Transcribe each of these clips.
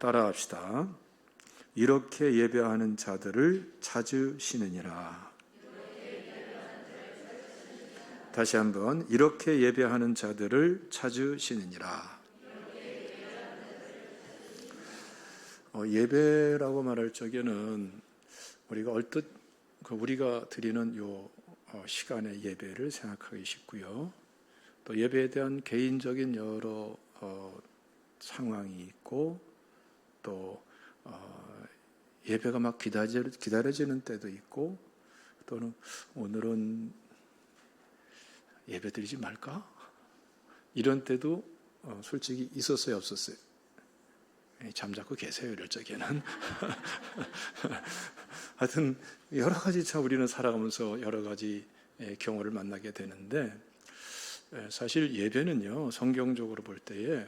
따라합시다. 이렇게 예배하는 자들을 찾으시느니라. 다시 한번, 이렇게 예배하는 자들을 찾으시느니라. 예배라고 말할 적에는 우리가 얼뜻 우리가 드리는 요 시간의 예배를 생각하기 쉽고요. 또 예배에 대한 개인적인 여러 상황이 있고, 또 예배가 막 기다려지는 때도 있고, 또는 오늘은 예배 드리지 말까? 이런 때도 솔직히 있었어요, 없었어요? 잠자고 계세요, 이럴 적에는. 하여튼 여러 가지 참 우리는 살아가면서 여러 가지 경우를 만나게 되는데, 사실 예배는요, 성경적으로 볼 때에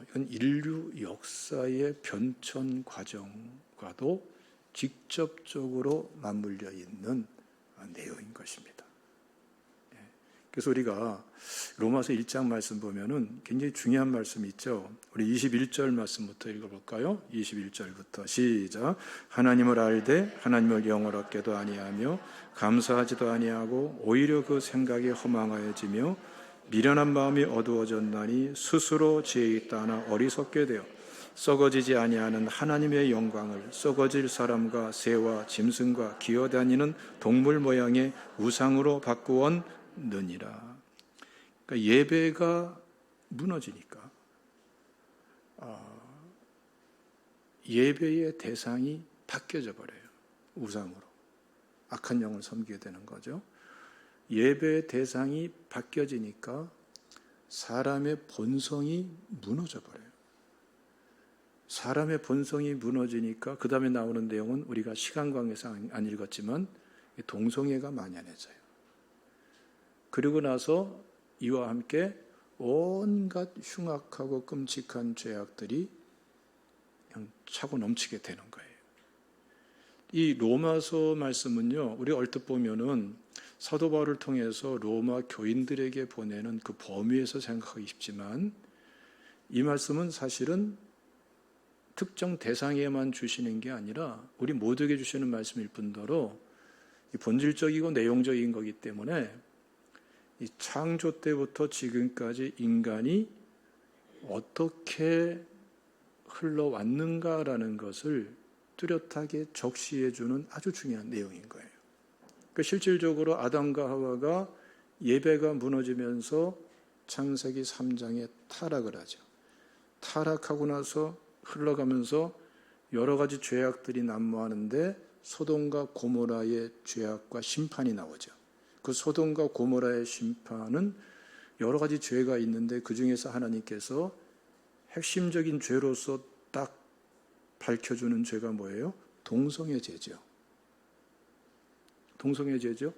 이건 인류 역사의 변천 과정과도 직접적으로 맞물려 있는 내용인 것입니다. 그래서 우리가 로마서 1장 말씀 보면은 굉장히 중요한 말씀이 있죠. 우리 21절 말씀부터 읽어볼까요? 21절부터 시작. 하나님을 알되 하나님을 영원하게도 아니하며 감사하지도 아니하고 오히려 그 생각이 허망하여지며 미련한 마음이 어두워졌나니 스스로 지혜 있다나 어리석게 되어 썩어지지 아니하는 하나님의 영광을 썩어질 사람과 새와 짐승과 기어다니는 동물 모양의 우상으로 바꾸었느니라. 그러니까 예배가 무너지니까 예배의 대상이 바뀌어져 버려요. 우상으로. 악한 영을 섬기게 되는 거죠. 예배의 대상이 바뀌어지니까 사람의 본성이 무너져 버려요. 사람의 본성이 무너지니까 그 다음에 나오는 내용은 우리가 시간 관계상 안 읽었지만 동성애가 만연해져요. 그리고 나서 이와 함께 온갖 흉악하고 끔찍한 죄악들이 그냥 차고 넘치게 되는 거예요. 이 로마서 말씀은요, 우리 얼뜻 보면은 사도 바울을 통해서 로마 교인들에게 보내는 그 범위에서 생각하기 쉽지만, 이 말씀은 사실은 특정 대상에만 주시는 게 아니라 우리 모두에게 주시는 말씀일 뿐더러 본질적이고 내용적인 거기 때문에 이 창조 때부터 지금까지 인간이 어떻게 흘러왔는가라는 것을 뚜렷하게 적시해 주는 아주 중요한 내용인 거예요. 그러니까 실질적으로 아담과 하와가 예배가 무너지면서 창세기 3장에 타락을 하죠. 타락하고 나서 흘러가면서 여러 가지 죄악들이 난무하는데 소돔과 고모라의 죄악과 심판이 나오죠. 그 소돔과 고모라의 심판은 여러 가지 죄가 있는데 그 중에서 하나님께서 핵심적인 죄로서 딱 밝혀주는 죄가 뭐예요? 동성애 죄죠. 동성애 죄죠.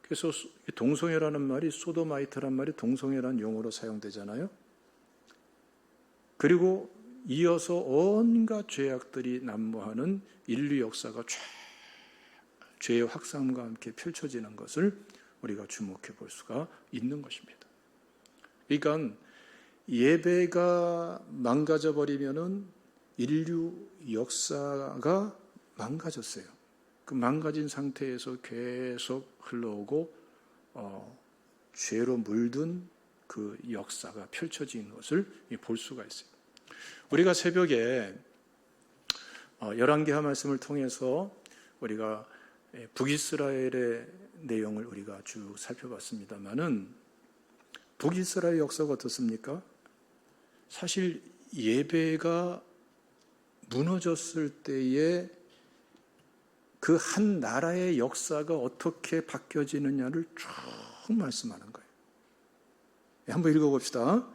그래서 동성애라는 말이 소도마이트란 말이 동성애라는 용어로 사용되잖아요. 그리고 이어서 온갖 죄악들이 난무하는 인류 역사가 죄의 확산과 함께 펼쳐지는 것을 우리가 주목해 볼 수가 있는 것입니다. 그러니까 예배가 망가져버리면은 인류 역사가 망가졌어요. 그 망가진 상태에서 계속 흘러오고 죄로 물든 그 역사가 펼쳐진 것을 볼 수가 있어요. 우리가 새벽에 열왕기하 말씀을 통해서 우리가 북이스라엘의 내용을 우리가 쭉 살펴봤습니다만은, 북이스라엘 역사가 어떻습니까? 사실 예배가 무너졌을 때에 그 한 나라의 역사가 어떻게 바뀌어지느냐를 쭉 말씀하는 거예요. 한번 읽어봅시다.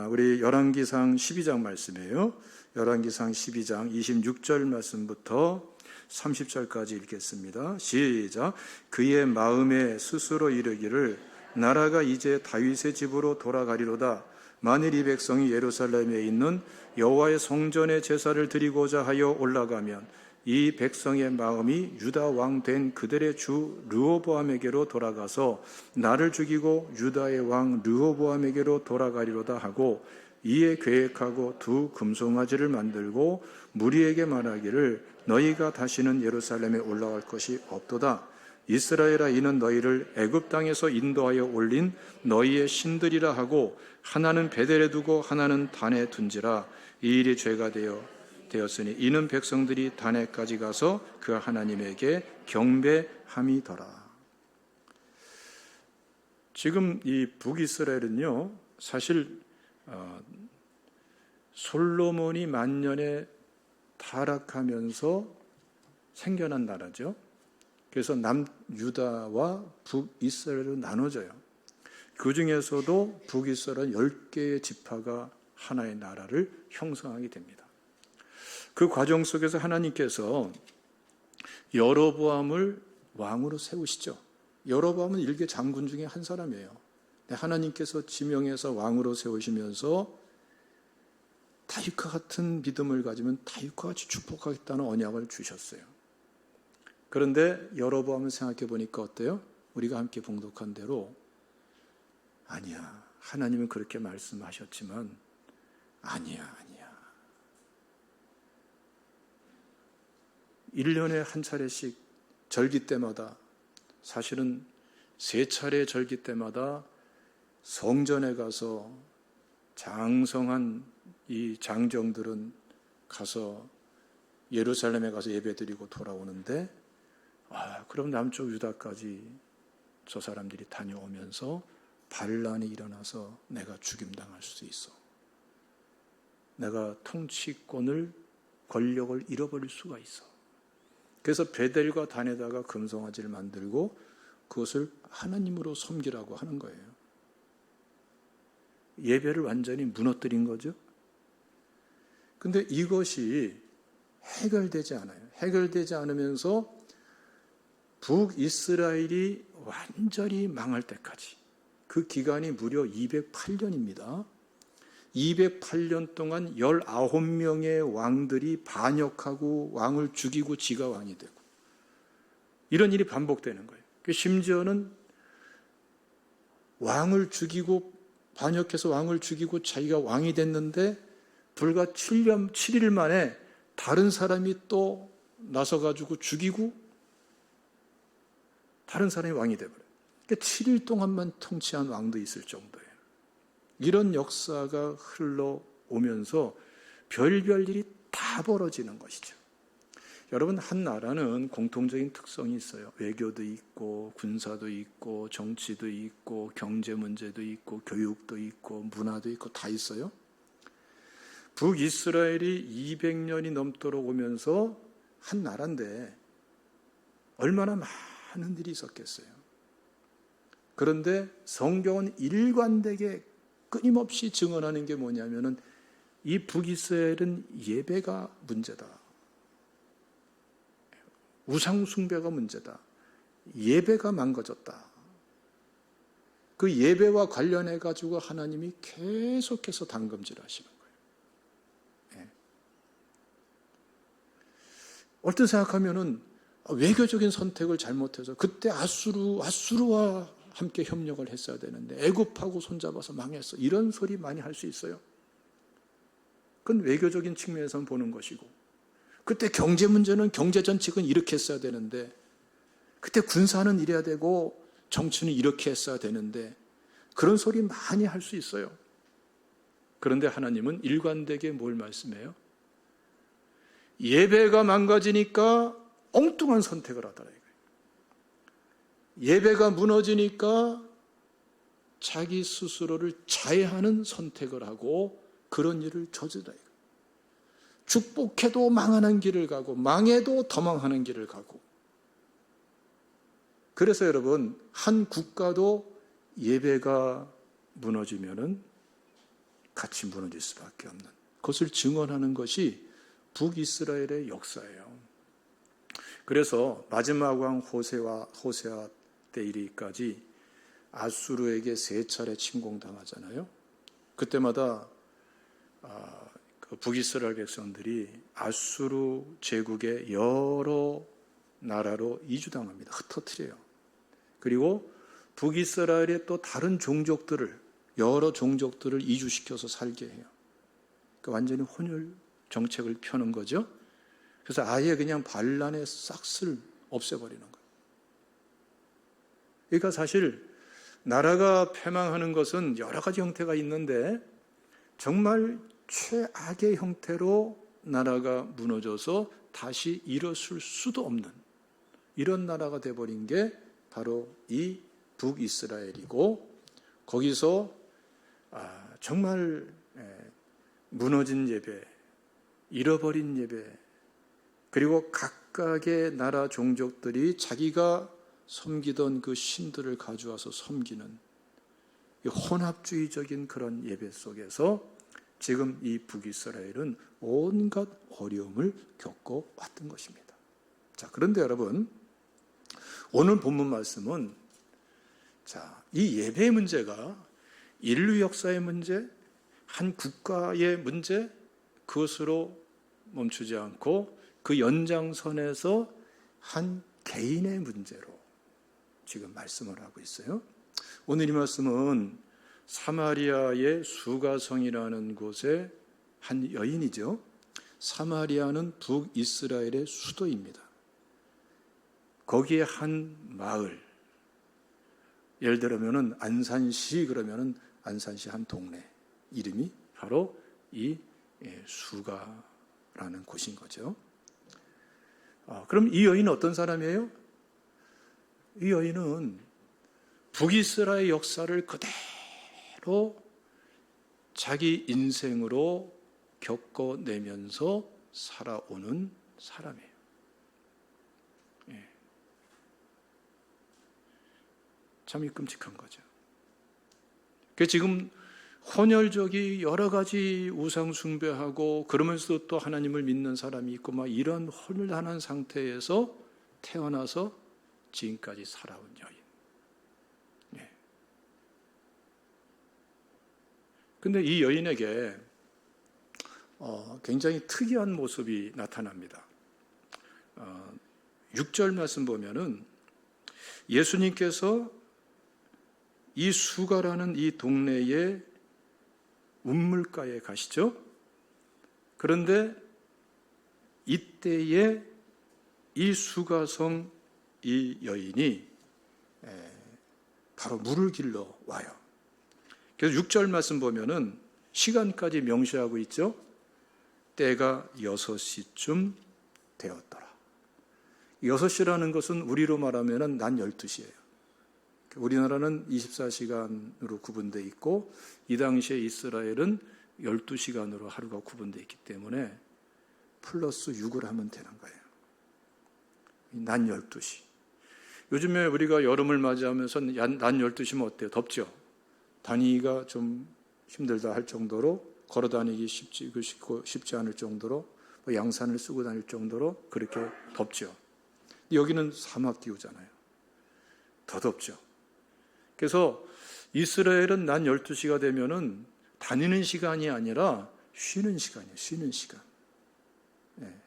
우리 열왕기상 12장 말씀이에요. 열왕기상 12장 26절 말씀부터 30절까지 읽겠습니다. 시작. 그의 마음에 스스로 이르기를 나라가 이제 다윗의 집으로 돌아가리로다. 만일 이 백성이 예루살렘에 있는 여호와의 성전에 제사를 드리고자 하여 올라가면 이 백성의 마음이 유다 왕 된 그들의 주 르호보암에게로 돌아가서 나를 죽이고 유다의 왕 르호보암에게로 돌아가리로다 하고 이에 계획하고 두 금송아지를 만들고 무리에게 말하기를 너희가 다시는 예루살렘에 올라갈 것이 없도다. 이스라엘아, 이는 너희를 애굽 땅에서 인도하여 올린 너희의 신들이라 하고 하나는 베델에 두고 하나는 단에 둔지라. 이 일이 죄가 되었으니 이는 백성들이 단에까지 가서 그 하나님에게 경배함이더라. 지금 이 북이스라엘은요, 사실 솔로몬이 만년에 타락하면서 생겨난 나라죠. 그래서 남유다와 북이스라엘로 나눠져요. 그 중에서도 북이스라엘은 10개의 지파가 하나의 나라를 형성하게 됩니다. 그 과정 속에서 하나님께서 여로보암을 왕으로 세우시죠. 여로보암은 일개 장군 중에 한 사람이에요. 하나님께서 지명해서 왕으로 세우시면서 다윗과 같은 믿음을 가지면 다윗과 같이 축복하겠다는 언약을 주셨어요. 그런데 여로보암을 생각해 보니까 어때요? 우리가 함께 봉독한 대로 아니야, 하나님은 그렇게 말씀하셨지만 아니야. 1년에 한 차례씩 절기 때마다, 사실은 3차례 절기 때마다 성전에 가서 장성한 이 장정들은 가서 예루살렘에 가서 예배드리고 돌아오는데, 그럼 남쪽 유다까지 저 사람들이 다녀오면서 반란이 일어나서 내가 죽임당할 수 있어. 내가 통치권을, 권력을 잃어버릴 수가 있어. 그래서 베델과 단에다가 금송아지를 만들고 그것을 하나님으로 섬기라고 하는 거예요. 예배를 완전히 무너뜨린 거죠. 근데 이것이 해결되지 않아요. 해결되지 않으면서 북이스라엘이 완전히 망할 때까지, 그 기간이 무려 208년입니다. 208년 동안 19명의 왕들이 반역하고 왕을 죽이고 지가 왕이 되고 이런 일이 반복되는 거예요. 심지어는 왕을 죽이고, 반역해서 왕을 죽이고 자기가 왕이 됐는데 불과 7일 만에 다른 사람이 또 나서가지고 죽이고 다른 사람이 왕이 돼버려요. 그러니까 7일 동안만 통치한 왕도 있을 정도예요. 이런 역사가 흘러오면서 별별 일이 다 벌어지는 것이죠. 여러분, 한 나라는 공통적인 특성이 있어요. 외교도 있고, 군사도 있고, 정치도 있고, 경제 문제도 있고, 교육도 있고, 문화도 있고, 다 있어요. 북이스라엘이 200년이 넘도록 오면서 한 나라인데 얼마나 많은 일이 있었겠어요. 그런데 성경은 일관되게 끊임없이 증언하는 게 뭐냐면은 이 북이스라엘은 예배가 문제다. 우상숭배가 문제다. 예배가 망가졌다. 그 예배와 관련해 가지고 하나님이 계속해서 단검질 하시는 거예요. 예. 어떤 생각하면은 외교적인 선택을 잘못해서 그때 아수르와 함께 협력을 했어야 되는데 애굽하고 손잡아서 망했어. 이런 소리 많이 할 수 있어요. 그건 외교적인 측면에서 보는 것이고, 그때 경제 문제는 경제 정책은 이렇게 했어야 되는데, 그때 군사는 이래야 되고 정치는 이렇게 했어야 되는데, 그런 소리 많이 할 수 있어요. 그런데 하나님은 일관되게 뭘 말씀해요? 예배가 망가지니까 엉뚱한 선택을 하더라. 예배가 무너지니까 자기 스스로를 자해하는 선택을 하고 그런 일을 저지르다. 축복해도 망하는 길을 가고 망해도 더 망하는 길을 가고. 그래서 여러분, 한 국가도 예배가 무너지면은 같이 무너질 수밖에 없는, 그것을 증언하는 것이 북이스라엘의 역사예요. 그래서 마지막 왕 호세아 때 이르기까지 아수르에게 3차례 침공당하잖아요. 그때마다 북이스라엘 백성들이 아수르 제국의 여러 나라로 이주당합니다. 흩어뜨려요. 그리고 북이스라엘의 또 다른 종족들을, 여러 종족들을 이주시켜서 살게 해요. 그러니까 완전히 혼혈 정책을 펴는 거죠. 그래서 아예 그냥 반란의 싹을 없애버리는 거예요. 그러니까 사실 나라가 패망하는 것은 여러 가지 형태가 있는데 정말 최악의 형태로 나라가 무너져서 다시 일어설 수도 없는 이런 나라가 돼버린 게 바로 이 북이스라엘이고, 거기서 정말 무너진 예배, 잃어버린 예배, 그리고 각각의 나라 종족들이 자기가 섬기던 그 신들을 가져와서 섬기는 혼합주의적인 그런 예배 속에서 지금 이 북이스라엘은 온갖 어려움을 겪어왔던 것입니다. 자, 그런데 여러분, 오늘 본문 말씀은 이 예배의 문제가 인류 역사의 문제, 한 국가의 문제, 그것으로 멈추지 않고 그 연장선에서 한 개인의 문제로 지금 말씀을 하고 있어요. 오늘 이 말씀은 사마리아의 수가성이라는 곳의 한 여인이죠. 사마리아는 북이스라엘의 수도입니다. 거기에 한 마을, 예를 들면은 안산시 그러면은 안산시 한 동네 이름이 바로 이 수가라는 곳인 거죠. 그럼 이 여인은 어떤 사람이에요? 이 여인은 북이스라엘 역사를 그대로 자기 인생으로 겪어내면서 살아오는 사람이에요. 참 끔찍한 거죠. 지금 혼혈족이 여러 가지 우상 숭배하고 그러면서도 또 하나님을 믿는 사람이 있고 막 이런 혼란한 상태에서 태어나서 지금까지 살아온 여인. 근데 이 여인에게 굉장히 특이한 모습이 나타납니다. 6절 말씀 보면은 예수님께서 이 수가라는 이 동네의 운물가에 가시죠. 그런데 이때에 이 수가성 이 여인이 바로 물을 길러 와요. 그래서 6절 말씀 보면은 시간까지 명시하고 있죠. 때가 6시쯤 되었더라. 6시라는 것은 우리로 말하면 낮 12시예요. 우리나라는 24시간으로 구분되어 있고 이 당시에 이스라엘은 12시간으로 하루가 구분되어 있기 때문에 플러스 6을 하면 되는 거예요. 낮 12시. 요즘에 우리가 여름을 맞이하면서 낮 12시면 어때요? 덥죠? 다니기가 좀 힘들다 할 정도로, 걸어 다니기 쉽지 않을 정도로, 양산을 쓰고 다닐 정도로 그렇게 덥죠. 여기는 사막 기후잖아요. 더 덥죠. 그래서 이스라엘은 낮 12시가 되면은 다니는 시간이 아니라 쉬는 시간이에요. 쉬는 시간.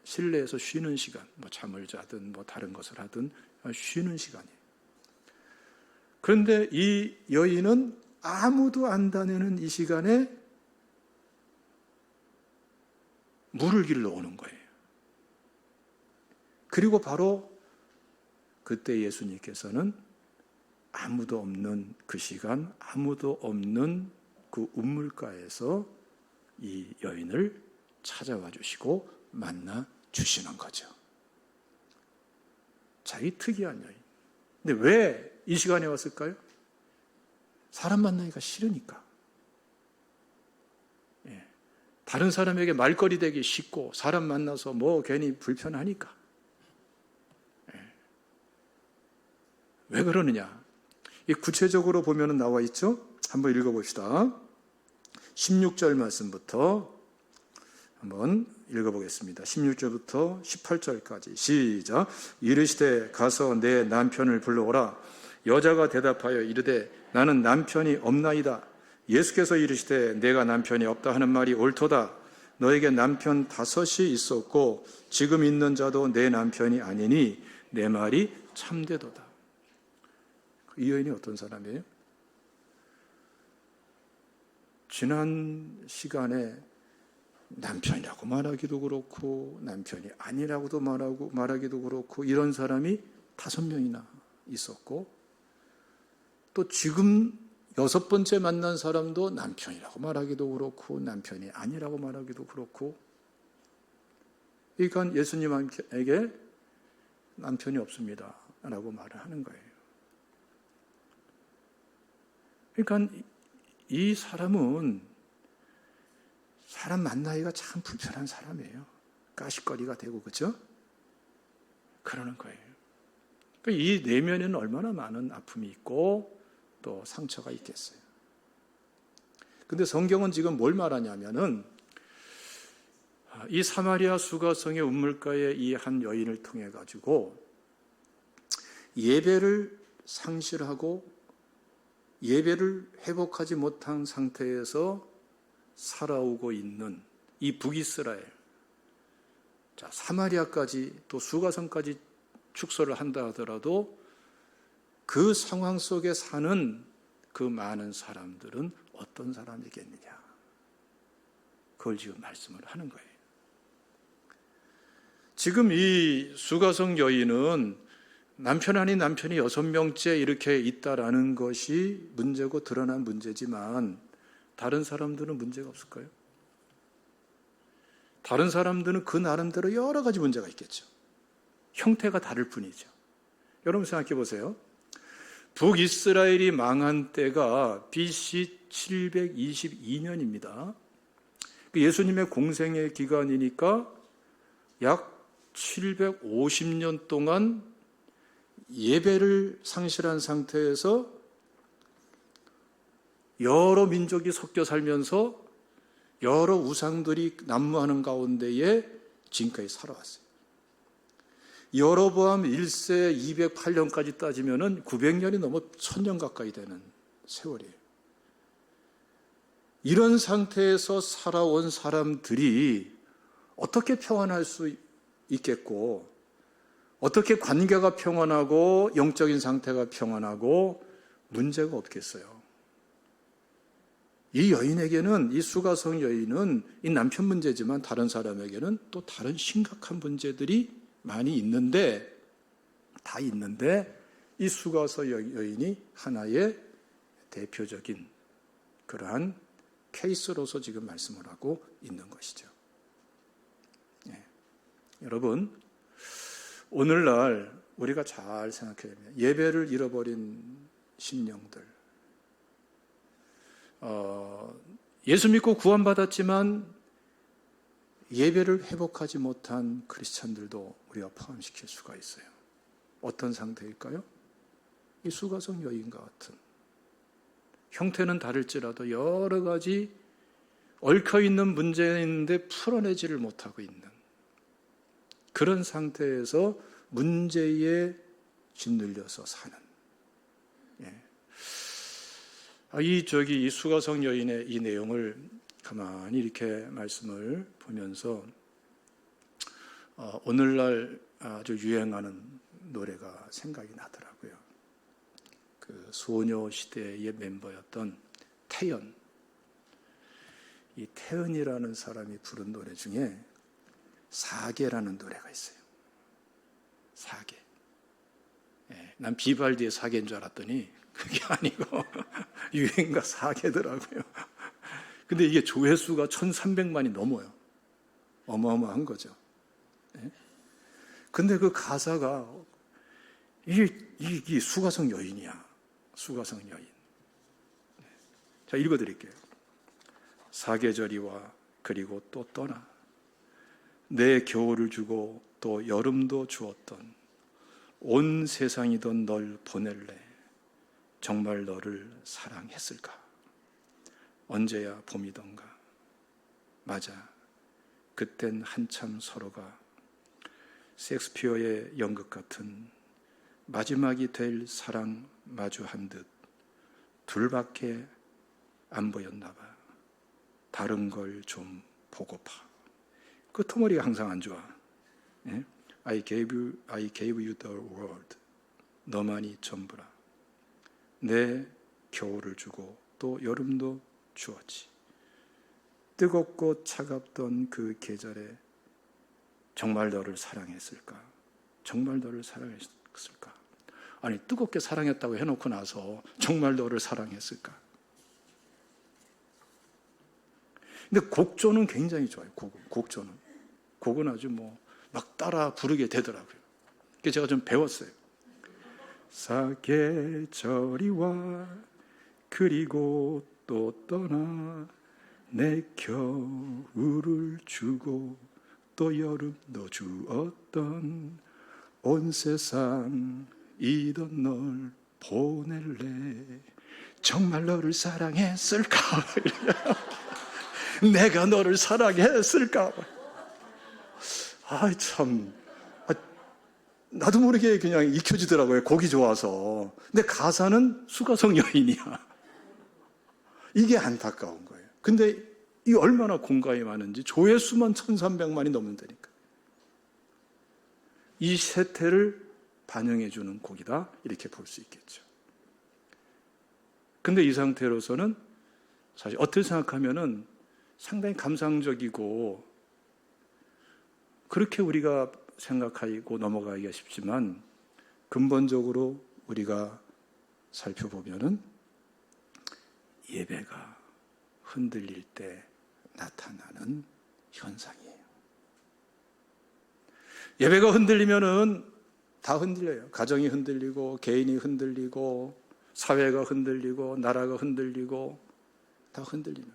실내에서 쉬는 시간. 잠을 자든 다른 것을 하든 쉬는 시간이에요. 그런데 이 여인은 아무도 안 다니는 이 시간에 물을 길러 오는 거예요. 그리고 바로 그때 예수님께서는 아무도 없는 그 시간, 아무도 없는 그 운물가에서 이 여인을 찾아와 주시고 만나 주시는 거죠. 이 특이한 여인. 근데 왜 이 시간에 왔을까요? 사람 만나기가 싫으니까. 다른 사람에게 말거리 되기 쉽고 사람 만나서 괜히 불편하니까. 왜 그러느냐? 구체적으로 보면 나와 있죠? 한번 읽어봅시다. 16절 말씀부터 한번 읽어보겠습니다. 16절부터 18절까지 시작. 이르시되 가서 내 남편을 불러오라. 여자가 대답하여 이르되 나는 남편이 없나이다. 예수께서 이르시되 내가 남편이 없다 하는 말이 옳도다. 너에게 남편 5이 있었고 지금 있는 자도 내 남편이 아니니 내 말이 참되도다. 이 여인이 어떤 사람이에요? 지난 시간에 남편이라고 말하기도 그렇고 남편이 아니라고도 말하기도 그렇고 이런 사람이 5명이나 있었고, 또 지금 6번째 만난 사람도 남편이라고 말하기도 그렇고 남편이 아니라고 말하기도 그렇고. 그러니까 예수님에게 남편이 없습니다 라고 말을 하는 거예요. 그러니까 이 사람은 사람 만나기가 참 불편한 사람이에요. 가십거리가 되고, 그렇죠? 그러는 거예요. 그러니까 이 내면에는 얼마나 많은 아픔이 있고 또 상처가 있겠어요. 근데 성경은 지금 뭘 말하냐면은, 이 사마리아 수가성의 우물가의 이 한 여인을 통해 가지고 예배를 상실하고 예배를 회복하지 못한 상태에서 살아오고 있는 이 북이스라엘, 자, 사마리아까지 또 수가성까지 축소를 한다 하더라도 그 상황 속에 사는 그 많은 사람들은 어떤 사람이겠느냐, 그걸 지금 말씀을 하는 거예요. 지금 이 수가성 여인은 남편 아닌 남편이 6명째 이렇게 있다라는 것이 문제고 드러난 문제지만 다른 사람들은 문제가 없을까요? 다른 사람들은 그 나름대로 여러 가지 문제가 있겠죠. 형태가 다를 뿐이죠. 여러분 생각해 보세요. 북이스라엘이 망한 때가 BC 722년입니다. 예수님의 공생의 기간이니까 약 750년 동안 예배를 상실한 상태에서 여러 민족이 섞여 살면서 여러 우상들이 난무하는 가운데에 지금까지 살아왔어요. 여로보암 1세 208년까지 따지면 900년이 넘어 1000년 가까이 되는 세월이에요. 이런 상태에서 살아온 사람들이 어떻게 평안할 수 있겠고, 어떻게 관계가 평안하고 영적인 상태가 평안하고 문제가 없겠어요. 이 여인에게는, 이 수가성 여인은 이 남편 문제지만 다른 사람에게는 또 다른 심각한 문제들이 많이 있는데, 이 수가성 여인이 하나의 대표적인 그러한 케이스로서 지금 말씀을 하고 있는 것이죠. 예. 여러분, 오늘날 우리가 잘 생각해야 됩니다. 예배를 잃어버린 심령들, 예수 믿고 구원받았지만 예배를 회복하지 못한 크리스찬들도 우리가 포함시킬 수가 있어요. 어떤 상태일까요? 이 수가성 여인과 같은, 형태는 다를지라도 여러 가지 얽혀있는 문제인데 풀어내지를 못하고 있는 그런 상태에서 문제에 짓눌려서 사는. 이 수가성 여인의 이 내용을 가만히 이렇게 말씀을 보면서 오늘날 아주 유행하는 노래가 생각이 나더라고요. 그 소녀시대의 멤버였던 태연. 이 태연이라는 사람이 부른 노래 중에 사계라는 노래가 있어요. 사계. 난 비발디의 사계인 줄 알았더니 그게 아니고 유행가 사계더라고요. 근데 이게 조회수가 1300만이 넘어요. 어마어마한 거죠. 근데 그 가사가 이 수가성 여인이야. 수가성 여인. 자, 읽어드릴게요. 사계절이와 그리고 또 떠나 내 겨울을 주고 또 여름도 주었던 온 세상이던 널 보낼래. 정말 너를 사랑했을까? 언제야 봄이던가. 맞아. 그땐 한참 서로가 셰익스피어의 연극 같은 마지막이 될 사랑 마주한 듯 둘밖에 안 보였나 봐. 다른 걸 좀 보고파. 그 토머리가 항상 안 좋아. I gave you the world. 너만이 전부라. 내 겨울을 주고 또 여름도 주었지. 뜨겁고 차갑던 그 계절에 정말 너를 사랑했을까? 정말 너를 사랑했을까? 아니, 뜨겁게 사랑했다고 해놓고 나서 정말 너를 사랑했을까? 근데 곡조는 굉장히 좋아요. 곡조는. 곡은 아주 막 따라 부르게 되더라고요. 그래서 제가 좀 배웠어요. 사계절이 와 그리고 또 떠나 내 겨울을 주고 또 여름도 주었던 온 세상 이던 널 보낼래 정말 너를 사랑했을까? 내가 너를 사랑했을까? 참 나도 모르게 그냥 익혀지더라고요. 곡이 좋아서. 근데 가사는 수가성 여인이야. 이게 안타까운 거예요. 근데 이 얼마나 공감이 많은지 조회수만 1300만이 넘는다니까. 이 세태를 반영해 주는 곡이다 이렇게 볼 수 있겠죠. 근데 이 상태로서는 사실 어떻게 생각하면은 상당히 감상적이고 그렇게 우리가 생각하고 넘어가기가 쉽지만 근본적으로 우리가 살펴보면은 예배가 흔들릴 때 나타나는 현상이에요. 예배가 흔들리면은 다 흔들려요. 가정이 흔들리고 개인이 흔들리고 사회가 흔들리고 나라가 흔들리고 다 흔들리는.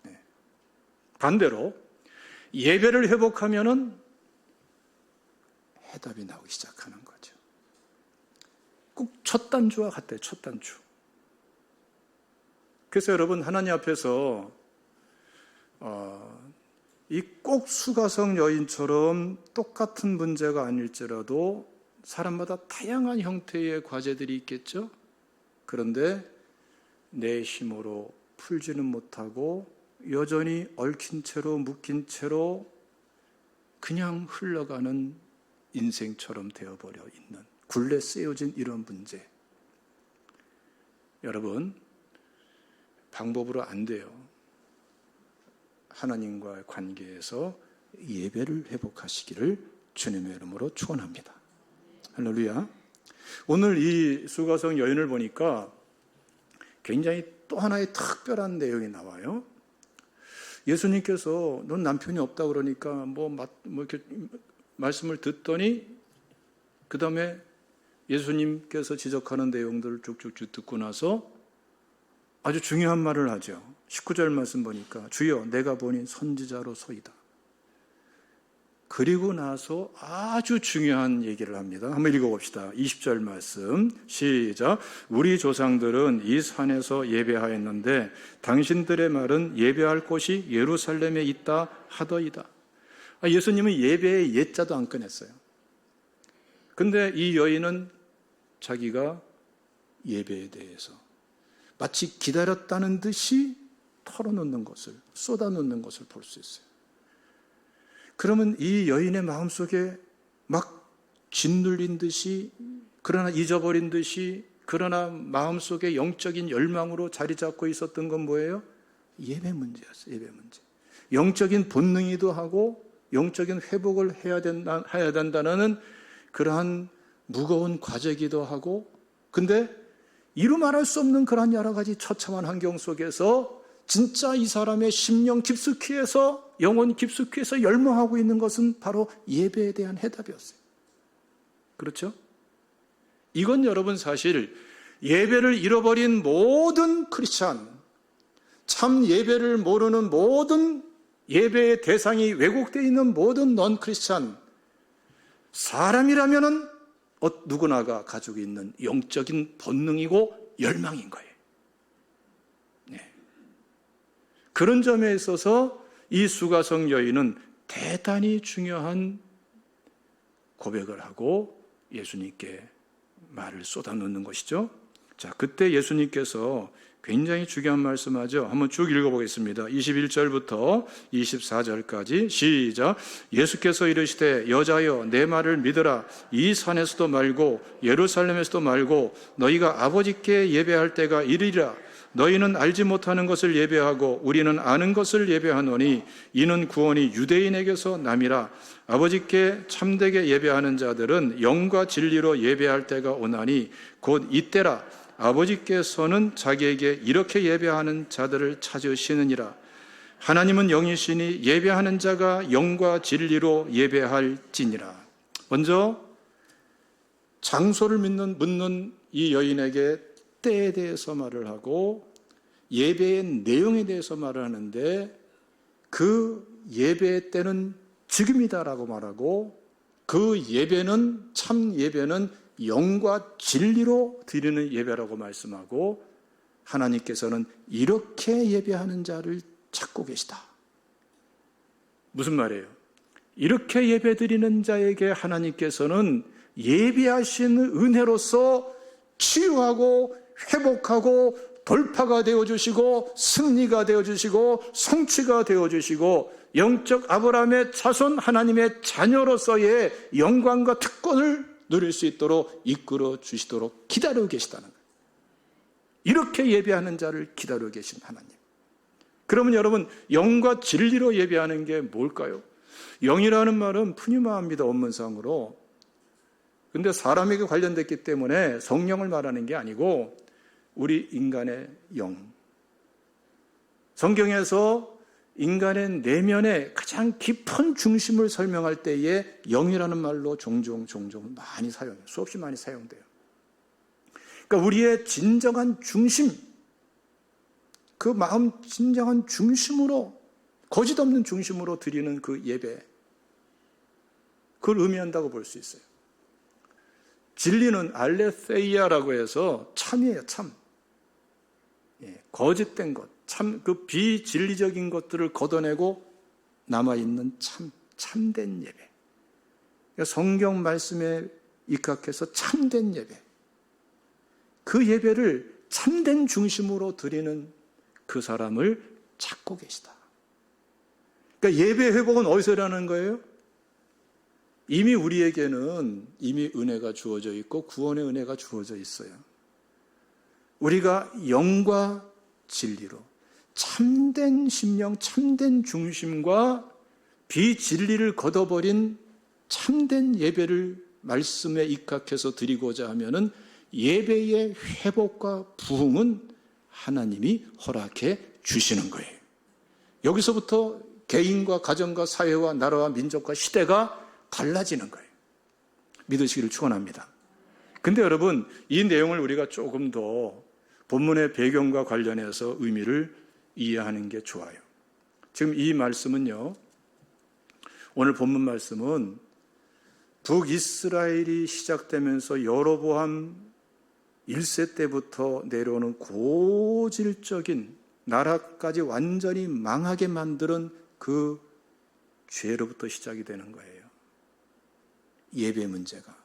네. 반대로 예배를 회복하면은 해답이 나오기 시작하는 거죠. 꼭 첫 단주와 같아요. 첫 단주. 그래서 여러분 하나님 앞에서 이 꼭 수가성 여인처럼 똑같은 문제가 아닐지라도 사람마다 다양한 형태의 과제들이 있겠죠. 그런데 내 힘으로 풀지는 못하고 여전히 얽힌 채로 묶인 채로 그냥 흘러가는 인생처럼 되어버려 있는 굴레 쓰여진 이런 문제. 여러분 방법으로 안 돼요. 하나님과의 관계에서 예배를 회복하시기를 주님의 이름으로 축원합니다. 할렐루야. 오늘 이 수가성 여인을 보니까 굉장히 또 하나의 특별한 내용이 나와요. 예수님께서 넌 남편이 없다 그러니까 이렇게 말씀을 듣더니 그 다음에 예수님께서 지적하는 내용들을 쭉쭉쭉 듣고 나서 아주 중요한 말을 하죠. 19절 말씀 보니까 주여 내가 보니 선지자로소이다. 그리고 나서 아주 중요한 얘기를 합니다. 한번 읽어봅시다. 20절 말씀 시작. 우리 조상들은 이 산에서 예배하였는데 당신들의 말은 예배할 곳이 예루살렘에 있다 하더이다. 예수님은 예배의 예자도 안 꺼냈어요. 근데 이 여인은 자기가 예배에 대해서 마치 기다렸다는 듯이 털어놓는 것을, 쏟아놓는 것을 볼 수 있어요. 그러면 이 여인의 마음속에 막 짓눌린 듯이, 그러나 잊어버린 듯이, 그러나 마음속에 영적인 열망으로 자리 잡고 있었던 건 뭐예요? 예배 문제였어요. 예배 문제. 영적인 본능이기도 하고 영적인 회복을 해야 된다는 그러한 무거운 과제이기도 하고, 근데 이루 말할 수 없는 그러한 여러 가지 처참한 환경 속에서 진짜 이 사람의 심령 깊숙이에서, 영혼 깊숙이에서 열망하고 있는 것은 바로 예배에 대한 해답이었어요. 그렇죠? 이건 여러분 사실 예배를 잃어버린 모든 크리스찬, 참 예배를 모르는 모든 예배의 대상이 왜곡되어 있는 모든 넌 크리스찬 사람이라면은 누구나가 가지고 있는 영적인 본능이고 열망인 거예요. 네. 그런 점에 있어서 이 수가성 여인은 대단히 중요한 고백을 하고 예수님께 말을 쏟아놓는 것이죠. 자, 그때 예수님께서 굉장히 중요한 말씀하죠. 한번 쭉 읽어보겠습니다. 21절부터 24절까지 시작. 예수께서 이르시되 여자여 내 말을 믿으라. 이 산에서도 말고 예루살렘에서도 말고 너희가 아버지께 예배할 때가 이르리라. 너희는 알지 못하는 것을 예배하고 우리는 아는 것을 예배하노니 이는 구원이 유대인에게서 남이라. 아버지께 참되게 예배하는 자들은 영과 진리로 예배할 때가 오나니 곧 이때라. 아버지께서는 자기에게 이렇게 예배하는 자들을 찾으시느니라. 하나님은 영이시니 예배하는 자가 영과 진리로 예배할지니라. 먼저 장소를 묻는 이 여인에게 때에 대해서 말을 하고 예배의 내용에 대해서 말을 하는데, 그 예배의 때는 지금이다라고 말하고, 그 예배는, 참 예배는 영과 진리로 드리는 예배라고 말씀하고, 하나님께서는 이렇게 예배하는 자를 찾고 계시다. 무슨 말이에요? 이렇게 예배드리는 자에게 하나님께서는 예배하신 은혜로서 치유하고 회복하고 돌파가 되어주시고 승리가 되어주시고 성취가 되어주시고 영적 아브라함의 자손 하나님의 자녀로서의 영광과 특권을 누릴 수 있도록 이끌어 주시도록 기다리고 계시다는 거예요. 이렇게 예배하는 자를 기다리고 계신 하나님. 그러면 여러분, 영과 진리로 예배하는 게 뭘까요? 영이라는 말은 푸뉴마입니다, 원문상으로. 근데 사람에게 관련됐기 때문에 성령을 말하는 게 아니고 우리 인간의 영. 성경에서 인간의 내면의 가장 깊은 중심을 설명할 때에 영이라는 말로 종종 많이 사용해요. 수없이 많이 사용돼요. 그러니까 우리의 진정한 중심, 그 마음 진정한 중심으로, 거짓 없는 중심으로 드리는 그 예배, 그걸 의미한다고 볼 수 있어요. 진리는 알레세이아라고 해서 참이에요, 참. 거짓된 것, 참, 그 비진리적인 것들을 걷어내고 남아있는 참된 예배. 그러니까 성경 말씀에 입각해서 참된 예배. 그 예배를 참된 중심으로 드리는 그 사람을 찾고 계시다. 그러니까 예배 회복은 어디서 일어나는 거예요? 이미 우리에게는 이미 은혜가 주어져 있고 구원의 은혜가 주어져 있어요. 우리가 영과 진리로 참된 심령, 참된 중심과 비진리를 걷어버린 참된 예배를 말씀에 입각해서 드리고자 하면은 예배의 회복과 부흥은 하나님이 허락해 주시는 거예요. 여기서부터 개인과 가정과 사회와 나라와 민족과 시대가 달라지는 거예요. 믿으시기를 축원합니다. 근데 여러분, 이 내용을 우리가 조금 더 본문의 배경과 관련해서 의미를 이해하는 게 좋아요. 지금 이 말씀은요, 오늘 본문 말씀은 북이스라엘이 시작되면서 여로보암 1세 때부터 내려오는 고질적인 나라까지 완전히 망하게 만드는 그 죄로부터 시작이 되는 거예요. 예배 문제가.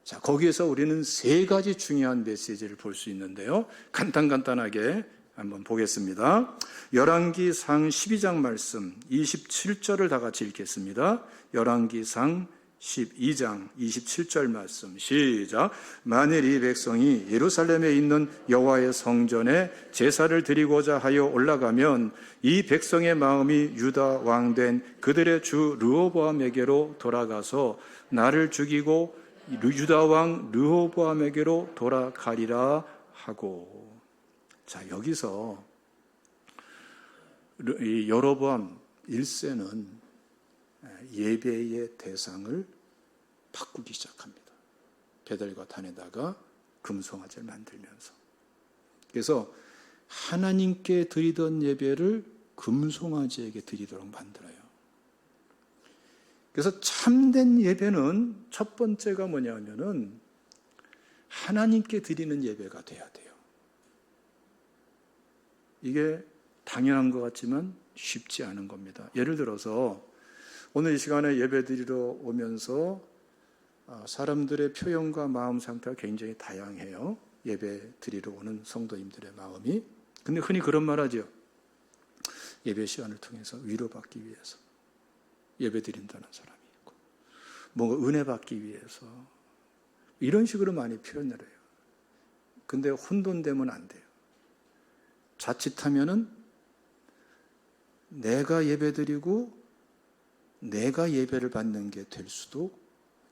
자, 거기에서 우리는 세 가지 중요한 메시지를 볼 수 있는데요. 간단하게 한번 보겠습니다. 열왕기상 12장 말씀 27절을 다 같이 읽겠습니다. 열왕기상 12장 27절 말씀 시작. 만일 이 백성이 예루살렘에 있는 여호와의 성전에 제사를 드리고자 하여 올라가면 이 백성의 마음이 유다 왕된 그들의 주 르호보암에게로 돌아가서 나를 죽이고 유다 왕 르호보암에게로 돌아가리라 하고. 자, 여기서 이 여로보암 1세는 예배의 대상을 바꾸기 시작합니다. 베델과 단에다가 금송아지를 만들면서. 그래서 하나님께 드리던 예배를 금송아지에게 드리도록 만들어요. 그래서 참된 예배는 첫 번째가 뭐냐면은 하나님께 드리는 예배가 돼야 돼요. 이게 당연한 것 같지만 쉽지 않은 겁니다. 예를 들어서 오늘 이 시간에 예배 드리러 오면서 사람들의 표현과 마음 상태가 굉장히 다양해요. 예배 드리러 오는 성도님들의 마음이. 근데 흔히 그런 말 하죠. 예배 시간을 통해서 위로받기 위해서 예배 드린다는 사람이 있고, 뭔가 은혜 받기 위해서, 이런 식으로 많이 표현을 해요. 근데 혼돈되면 안 돼요. 자칫하면은 내가 예배드리고 내가 예배를 받는 게 될 수도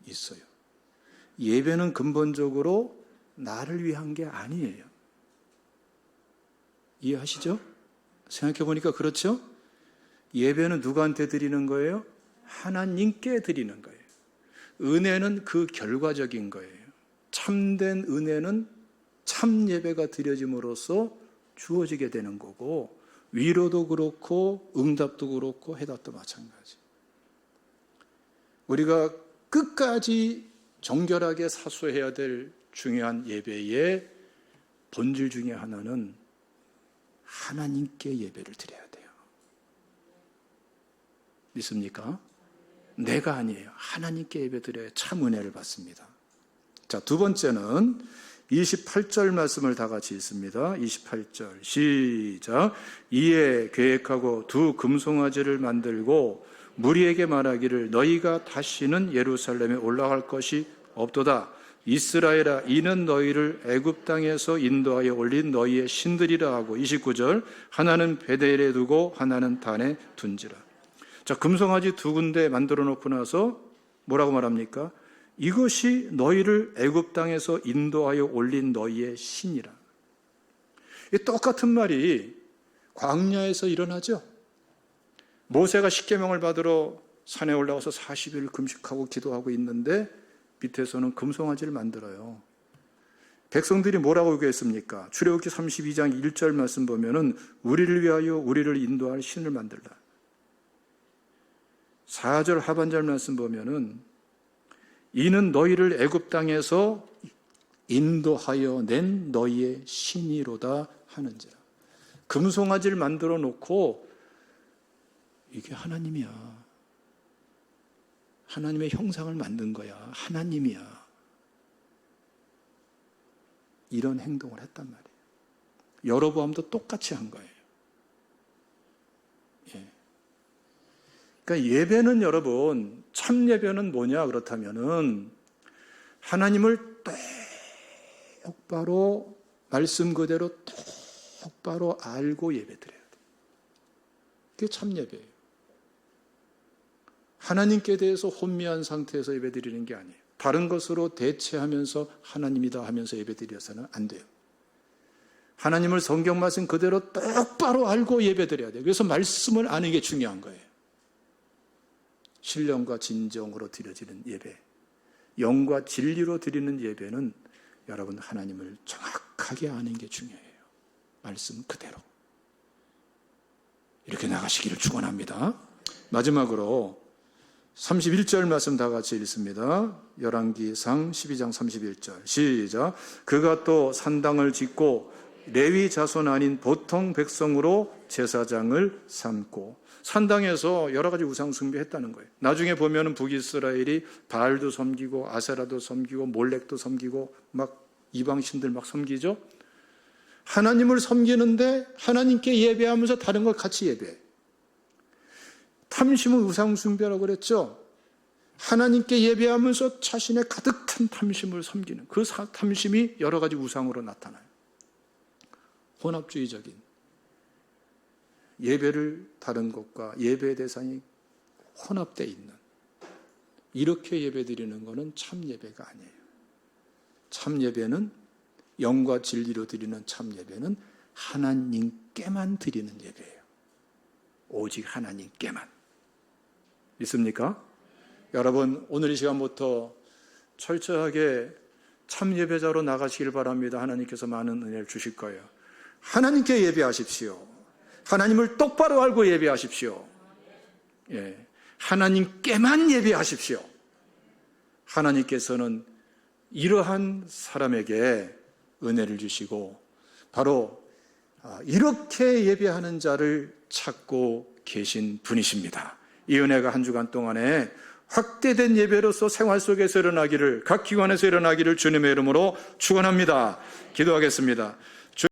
있어요. 예배는 근본적으로 나를 위한 게 아니에요. 이해하시죠? 생각해 보니까 그렇죠? 예배는 누구한테 드리는 거예요? 하나님께 드리는 거예요. 은혜는 그 결과적인 거예요. 참된 은혜는 참 예배가 드려짐으로써 주어지게 되는 거고, 위로도 그렇고 응답도 그렇고 해답도 마찬가지. 우리가 끝까지 정결하게 사수해야 될 중요한 예배의 본질 중에 하나는 하나님께 예배를 드려야 돼요. 믿습니까? 내가 아니에요. 하나님께 예배 드려야 참 은혜를 받습니다. 자, 두 번째는 28절 말씀을 다 같이 읽습니다. 28절 시작. 이에 계획하고 두 금송아지를 만들고 무리에게 말하기를 너희가 다시는 예루살렘에 올라갈 것이 없도다. 이스라엘아, 이는 너희를 애굽 땅에서 인도하여 올린 너희의 신들이라 하고, 29절 하나는 베델에 두고 하나는 단에 둔지라. 자, 금송아지 두 군데 만들어 놓고 나서 뭐라고 말합니까? 이것이 너희를 애굽 땅에서 인도하여 올린 너희의 신이라. 이 똑같은 말이 광야에서 일어나죠. 모세가 십계명을 받으러 산에 올라가서 40일 금식하고 기도하고 있는데 밑에서는 금송아지를 만들어요. 백성들이 뭐라고 얘기했습니까? 출애굽기 32장 1절 말씀 보면은 우리를 위하여 우리를 인도할 신을 만들라. 4절 하반절 말씀 보면은 이는 너희를 애굽 땅에서 인도하여 낸 너희의 신이로다 하는지라. 금송아지를 만들어 놓고 이게 하나님이야. 하나님의 형상을 만든 거야. 하나님이야. 이런 행동을 했단 말이에요. 여로보암도 똑같이 한 거예요. 예. 그러니까 예배는 여러분, 참 예배는 뭐냐 그렇다면은 하나님을 똑바로 말씀 그대로 똑바로 알고 예배드려야 돼요. 그게 참 예배예요. 하나님께 대해서 혼미한 상태에서 예배드리는 게 아니에요. 다른 것으로 대체하면서 하나님이다 하면서 예배드려서는 안 돼요. 하나님을 성경 말씀 그대로 똑바로 알고 예배드려야 돼요. 그래서 말씀을 아는 게 중요한 거예요. 신령과 진정으로 드려지는 예배, 영과 진리로 드리는 예배는 여러분 하나님을 정확하게 아는 게 중요해요. 말씀 그대로. 이렇게 나가시기를 축원합니다. 마지막으로 31절 말씀 다 같이 읽습니다. 열왕기상 12장 31절 시작. 그가 또 산당을 짓고 레위 자손 아닌 보통 백성으로 제사장을 삼고, 산당에서 여러 가지 우상 숭배했다는 거예요. 나중에 보면은 북이스라엘이 바알도 섬기고 아세라도 섬기고 몰렉도 섬기고 막 이방신들 막 섬기죠. 하나님을 섬기는데 하나님께 예배하면서 다른 걸 같이 예배해. 탐심은 우상 숭배라고 그랬죠. 하나님께 예배하면서 자신의 가득 찬 탐심을 섬기는 그 탐심이 여러 가지 우상으로 나타나요. 혼합주의적인 예배를 다른 것과 예배의 대상이 혼합되어 있는, 이렇게 예배드리는 것은 참 예배가 아니에요. 참 예배는, 영과 진리로 드리는 참 예배는 하나님께만 드리는 예배예요. 오직 하나님께만. 믿습니까? 여러분, 오늘 이 시간부터 철저하게 참 예배자로 나가시길 바랍니다. 하나님께서 많은 은혜를 주실 거예요. 하나님께 예배하십시오. 하나님을 똑바로 알고 예배하십시오. 예, 하나님께만 예배하십시오. 하나님께서는 이러한 사람에게 은혜를 주시고 바로 이렇게 예배하는 자를 찾고 계신 분이십니다. 이 은혜가 한 주간 동안에 확대된 예배로서 생활 속에서 일어나기를, 각 기관에서 일어나기를 주님의 이름으로 축원합니다. 기도하겠습니다.